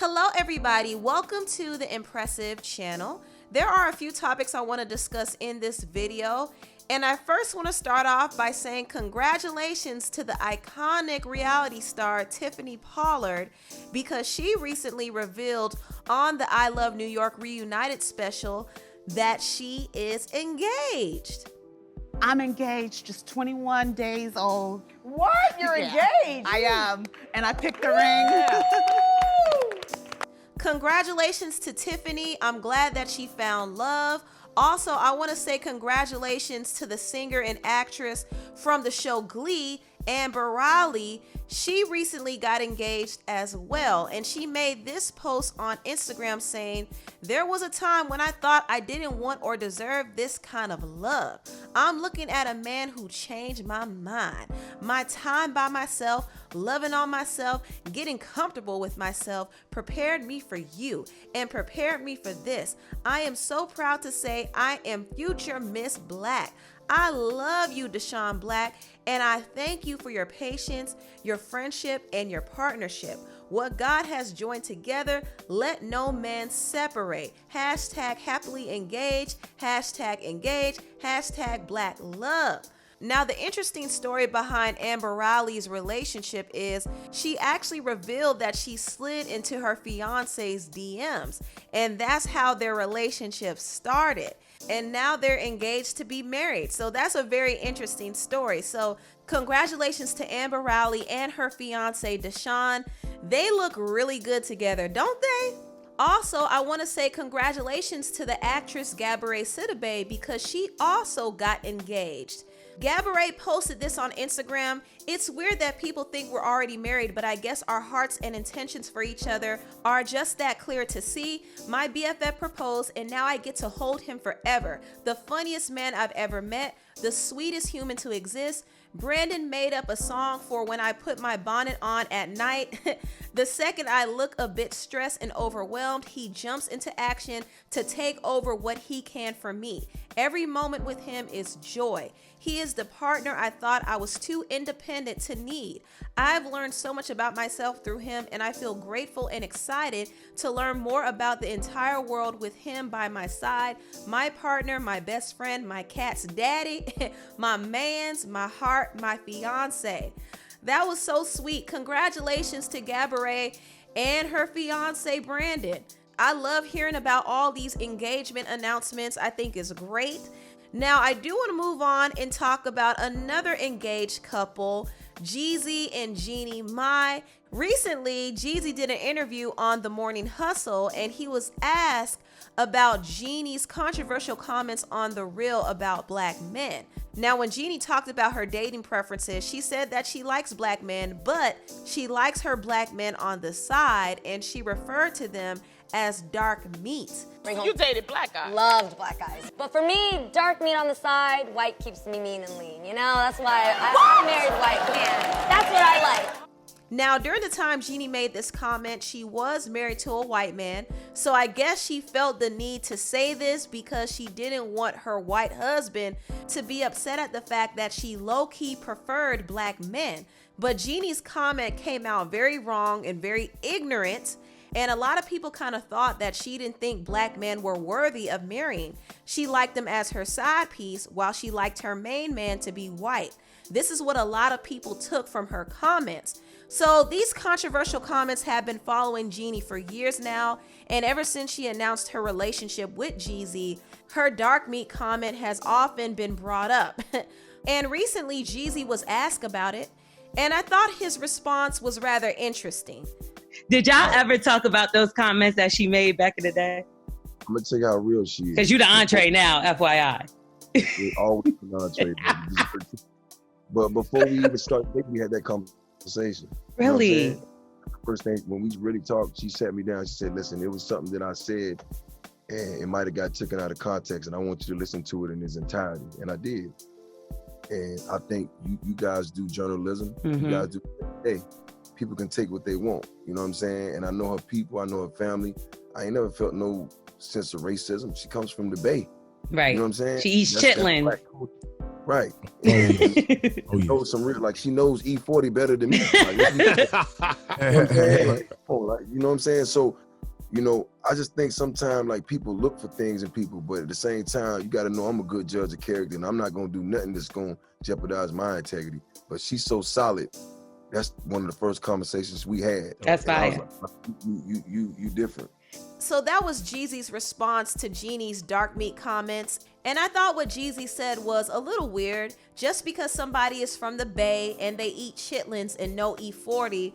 Hello everybody, welcome to the Empressive channel. There are a few topics I want to discuss in this video, and I first want to start off by saying congratulations to the iconic reality star Tiffany Pollard, because she recently revealed on the I Love New York Reunited special that she is engaged. I'm engaged, just 21 days old. What? You're engaged? I am, and I picked the ring. Congratulations to Tiffany. I'm glad that she found love. Also, I want to say congratulations to the singer and actress from the show Glee, Amber Riley. She recently got engaged as well, and she made this post on Instagram saying, "There was a time when I thought I didn't want or deserve this kind of love. I'm looking at a man who changed my mind. My time by myself, loving on myself, getting comfortable with myself, prepared me for you and prepared me for this. I am so proud to say I am future Miss Black. I love you, Deshaun Black, and I thank you for your patience, your friendship, and your partnership. What God has joined together, let no man separate. Hashtag happily engaged, hashtag engaged, hashtag Black love." Now, the interesting story behind Amber Riley's relationship is she actually revealed that she slid into her fiance's DMs, and that's how their relationship started. And now they're engaged to be married. So that's a very interesting story. So congratulations to Amber Riley and her fiance, Deshaun. They look really good together, don't they? Also, I want to say congratulations to the actress Gabrielle Sidibe, because she also got engaged. Gabrielle posted this on Instagram. "It's weird that people think we're already married, but I guess our hearts and intentions for each other are just that clear to see. My BFF proposed, and now I get to hold him forever. The funniest man I've ever met, the sweetest human to exist. Brandon made up a song for when I put my bonnet on at night. The second I look a bit stressed and overwhelmed, he jumps into action to take over what he can for me. Every moment with him is joy. He is the partner I thought I was too independent to need. I've learned so much about myself through him, and I feel grateful and excited to learn more about the entire world with him by my side. My partner, my best friend, my cat's daddy, my man's, my heart, my fiance." That was so sweet. Congratulations to Gabrielle and her fiance, Brandon. I love hearing about all these engagement announcements. I think it's great. Now, I do want to move on and talk about another engaged couple, Jeezy and Jeannie Mai. Recently, Jeezy did an interview on The Morning Hustle, and he was asked about Jeannie's controversial comments on The Real about black men. Now, when Jeannie talked about her dating preferences, she said that she likes black men, but she likes her black men on the side, and she referred to them as dark meat. You dated black guys. Loved black guys. But for me, dark meat on the side, white keeps me mean and lean. You know, that's why I married white man. That's what I like. Now, during the time Jeannie made this comment, she was married to a white man. So I guess she felt the need to say this because she didn't want her white husband to be upset at the fact that she low-key preferred black men. But Jeannie's comment came out very wrong and very ignorant. And a lot of people kind of thought that she didn't think black men were worthy of marrying. She liked them as her side piece, while she liked her main man to be white. This is what a lot of people took from her comments. So these controversial comments have been following Jeannie for years now, and ever since she announced her relationship with Jeezy, her dark meat comment has often been brought up. And recently Jeezy was asked about it, and I thought his response was rather interesting. Did y'all ever talk about those comments that she made back in the day? I'm gonna tell you how real she is. Because you the entree now, FYI. We always an entree. But before we even started dating, we had that conversation. Really? You know First thing, when we really talked, she sat me down. She said, "Listen, it was something that I said, and it might have got taken out of context, and I want you to listen to it in its entirety." And I did. And I think you guys do journalism. Mm-hmm. You guys do. Hey, people can take what they want. You know what I'm saying? And I know her people. I know her family. I ain't never felt no sense of racism. She comes from the Bay. Right. You know what I'm saying? She eats That's chitlin. black culture. Right. Oh, yeah. Oh, She yeah. knows some real, like she knows E40 better than me. Like, you know what I'm saying? Like, come on, like, you know what I'm saying? So, you know, I just think sometimes like people look for things in people, but at the same time, you got to know I'm a good judge of character, and I'm not gonna do nothing that's gonna jeopardize my integrity. But she's so solid. That's one of the first conversations we had. That's And I was fire. like, you different. So that was Jeezy's response to Jeannie's dark meat comments. And I thought what Jeezy said was a little weird. Just because somebody is from the Bay and they eat chitlins and no E40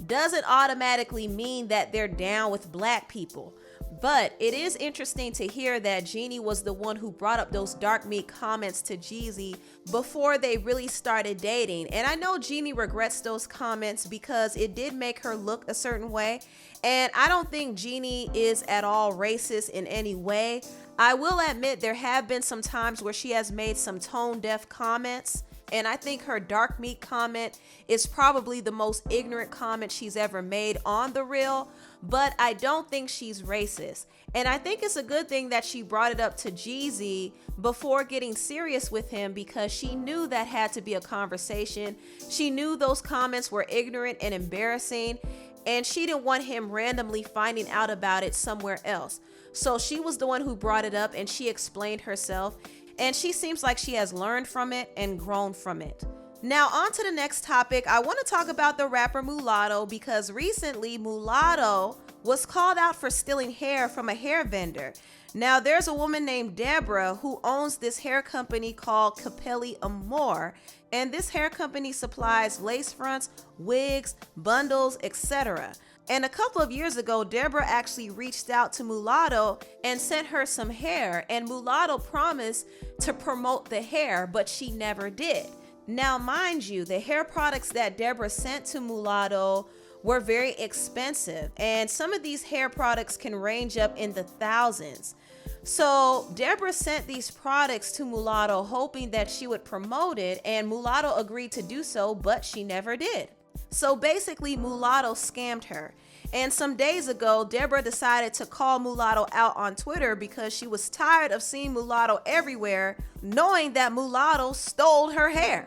doesn't automatically mean that they're down with black people. But it is interesting to hear that Jeannie was the one who brought up those dark meat comments to Jeezy before they really started dating. And I know Jeannie regrets those comments because it did make her look a certain way. And I don't think Jeannie is at all racist in any way. I will admit there have been some times where she has made some tone-deaf comments. And I think her dark meat comment is probably the most ignorant comment she's ever made on The Real, but I don't think she's racist. And I think it's a good thing that she brought it up to Jeezy before getting serious with him, because she knew that had to be a conversation. She knew those comments were ignorant and embarrassing, and she didn't want him randomly finding out about it somewhere else. So she was the one who brought it up, and she explained herself. And she seems like she has learned from it and grown from it. Now on to the next topic. I want to talk about the rapper Mulatto, because recently Mulatto was called out for stealing hair from a hair vendor. Now there's a woman named Deborah who owns this hair company called Capelli Amore, and this hair company supplies lace fronts, wigs, bundles, etc. And a couple of years ago, Deborah actually reached out to Mulatto and sent her some hair, and Mulatto promised to promote the hair, but she never did. Now, mind you, the hair products that Deborah sent to Mulatto were very expensive, and some of these hair products can range up in the thousands. So Deborah sent these products to Mulatto hoping that she would promote it, and Mulatto agreed to do so, but she never did. So basically, Mulatto scammed her. And some days ago, Deborah decided to call Mulatto out on Twitter because she was tired of seeing Mulatto everywhere, knowing that Mulatto stole her hair.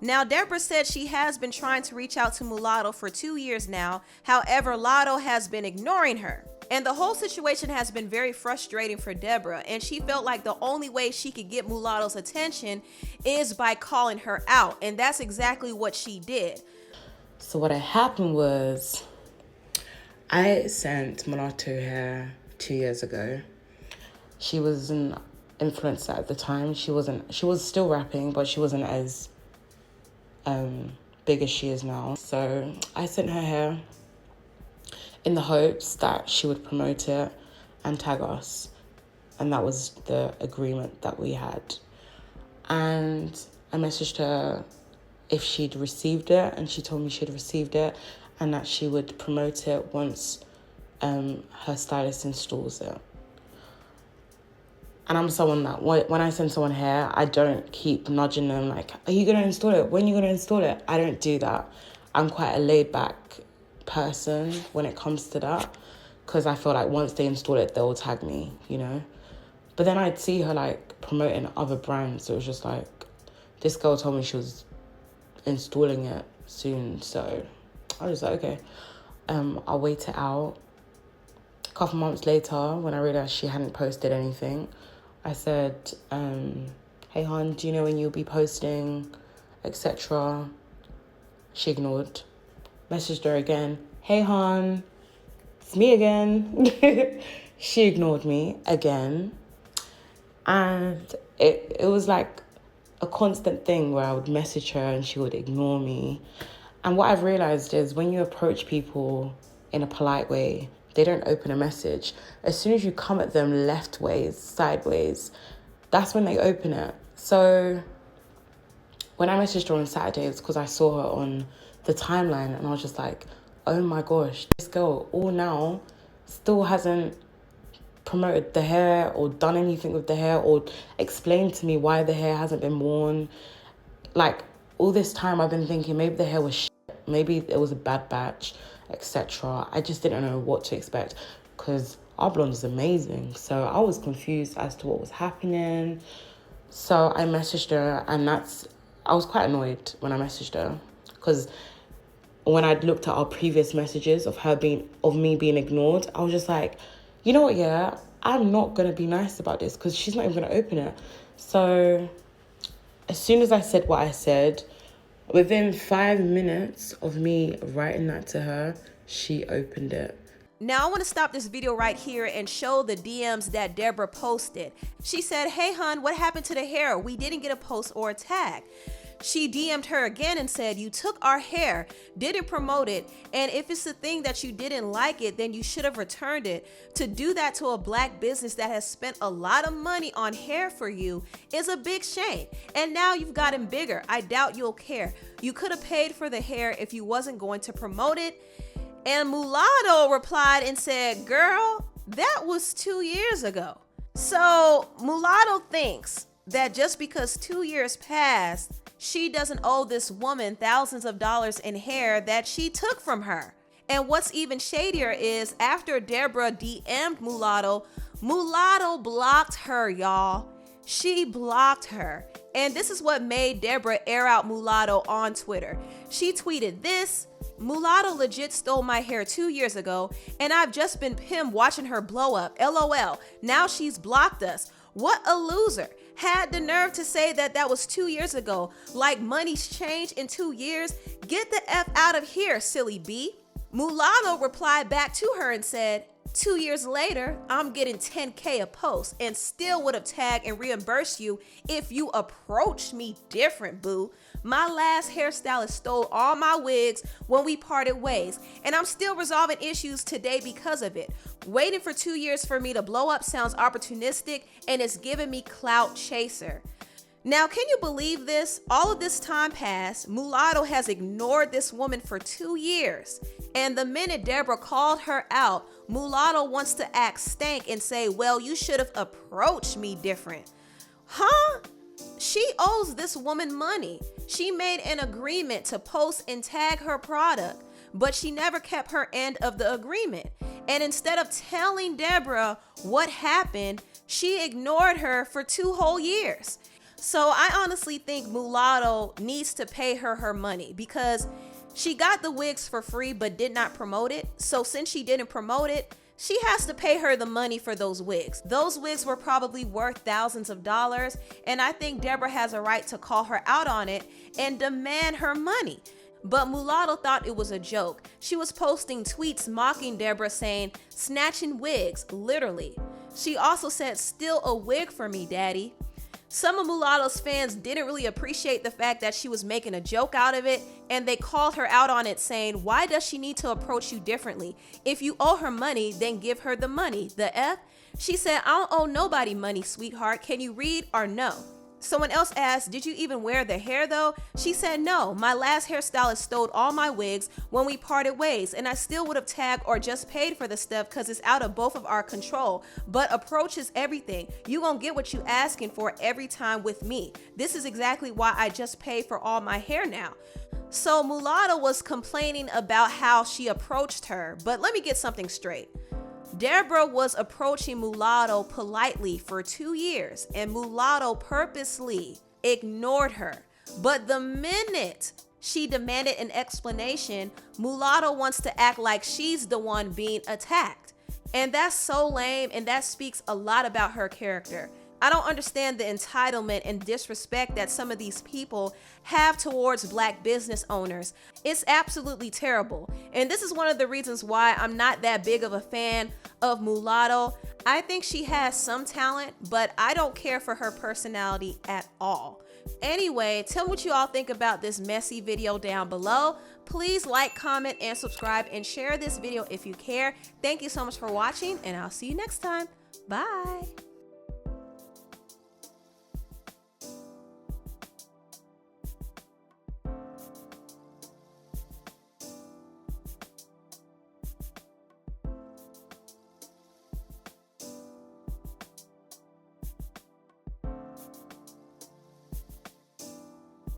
Now, Deborah said she has been trying to reach out to Mulatto for 2 years now. However, Mulatto has been ignoring her. And the whole situation has been very frustrating for Deborah, and she felt like the only way she could get Mulatto's attention is by calling her out, and that's exactly what she did. So what had happened was, I sent Mulatto hair 2 years ago. She was an influencer at the time. She was still rapping, but she wasn't as big as she is now. So I sent her hair in the hopes that she would promote it and tag us. And that was the agreement that we had. And I messaged her if she'd received it, and she told me she'd received it and that she would promote it once her stylist installs it. And I'm someone that when I send someone hair, I don't keep nudging them like, are you going to install it? When are you going to install it? I don't do that. I'm quite a laid back person when it comes to that, because I feel like once they install it, they'll tag me, you know? But then I'd see her like promoting other brands. So it was just like, this girl told me she was installing it soon. So I was like, okay, I'll wait it out. A couple months later, when I realized she hadn't posted anything, I said, hey hon, do you know when you'll be posting, etc.? She ignored. Messaged her again, hey hon, it's me again. She ignored me again. And it was like a constant thing where I would message her and she would ignore me. And what I've realized is when you approach people in a polite way, they don't open a message. As soon as you come at them leftways, sideways, that's when they open it. So when I messaged her on Saturday, it's because I saw her on the timeline and I was just like, oh my gosh, this girl all now still hasn't promoted the hair or done anything with the hair or explained to me why the hair hasn't been worn. Like all this time I've been thinking maybe the hair was shit, maybe it was a bad batch, etc. I just didn't know what to expect because our blonde is amazing. So I was confused as to what was happening. So I messaged her, and I was quite annoyed when I messaged her, because when I'd looked at our previous messages of me being ignored, I was just like, you know what, yeah, I'm not going to be nice about this because she's not even going to open it. So as soon as I said what I said, within 5 minutes of me writing that to her, she opened it. Now I want to stop this video right here and show the DMs that Deborah posted. She said, hey hun, what happened to the hair? We didn't get a post or a tag. She DM'd her again and said, you took our hair, didn't promote it, and if it's the thing that you didn't like it, then you should have returned it. To do that to a black business that has spent a lot of money on hair for you is a big shame. And now you've gotten bigger. I doubt you'll care. You could have paid for the hair if you wasn't going to promote it. And Mulatto replied and said, girl, that was 2 years ago. So Mulatto thinks that just because 2 years passed, she doesn't owe this woman thousands of dollars in hair that she took from her. And what's even shadier is after Deborah DM'd Mulatto, Mulatto blocked her, y'all. She blocked her. And this is what made Deborah air out Mulatto on Twitter. She tweeted this: Mulatto legit stole my hair 2 years ago, and I've just been pimped watching her blow up. LOL. Now she's blocked us. What a loser. Had the nerve to say that was 2 years ago. Like money's changed in 2 years. Get the F out of here, silly B. Mulatto replied back to her and said, 2 years later, I'm getting 10K a post and still would have tagged and reimbursed you if you approached me different, boo. My last hairstylist stole all my wigs when we parted ways, and I'm still resolving issues today because of it. Waiting for 2 years for me to blow up sounds opportunistic, and it's giving me clout chaser. Now, can you believe this? All of this time passed, Mulatto has ignored this woman for 2 years. And the minute Deborah called her out, Mulatto wants to act stank and say, well, you should have approached me different. Huh? She owes this woman money. She made an agreement to post and tag her product, but she never kept her end of the agreement. And instead of telling Deborah what happened, she ignored her for 2 whole years. So I honestly think Mulatto needs to pay her money because she got the wigs for free but did not promote it. So since she didn't promote it, she has to pay her the money for those wigs. Those wigs were probably worth thousands of dollars, and I think Deborah has a right to call her out on it and demand her money. But Mulatto thought it was a joke. She was posting tweets mocking Deborah saying, snatching wigs, literally. She also said, still a wig for me, daddy. Some of Mulatto's fans didn't really appreciate the fact that she was making a joke out of it, and they called her out on it saying, why does she need to approach you differently? If you owe her money, then give her the money. The F? She said, I don't owe nobody money, sweetheart. Can you read or no? Someone else asked, did you even wear the hair though? She said, no, my last hairstylist stole all my wigs when we parted ways, and I still would have tagged or just paid for the stuff because it's out of both of our control. But approach is everything. You gonna get what you asking for every time with me. This is exactly why I just paid for all my hair now. So Mulatto was complaining about how she approached her, but let me get something straight. Deborah was approaching Mulatto politely for 2 years, and Mulatto purposely ignored her. But the minute she demanded an explanation, Mulatto wants to act like she's the one being attacked. And that's so lame, and that speaks a lot about her character. I don't understand the entitlement and disrespect that some of these people have towards black business owners. It's absolutely terrible. And this is one of the reasons why I'm not that big of a fan of Mulatto. I think she has some talent, but I don't care for her personality at all. Anyway, tell me what you all think about this messy video down below. Please like, comment, and subscribe, and share this video if you care. Thank you so much for watching, and I'll see you next time. Bye.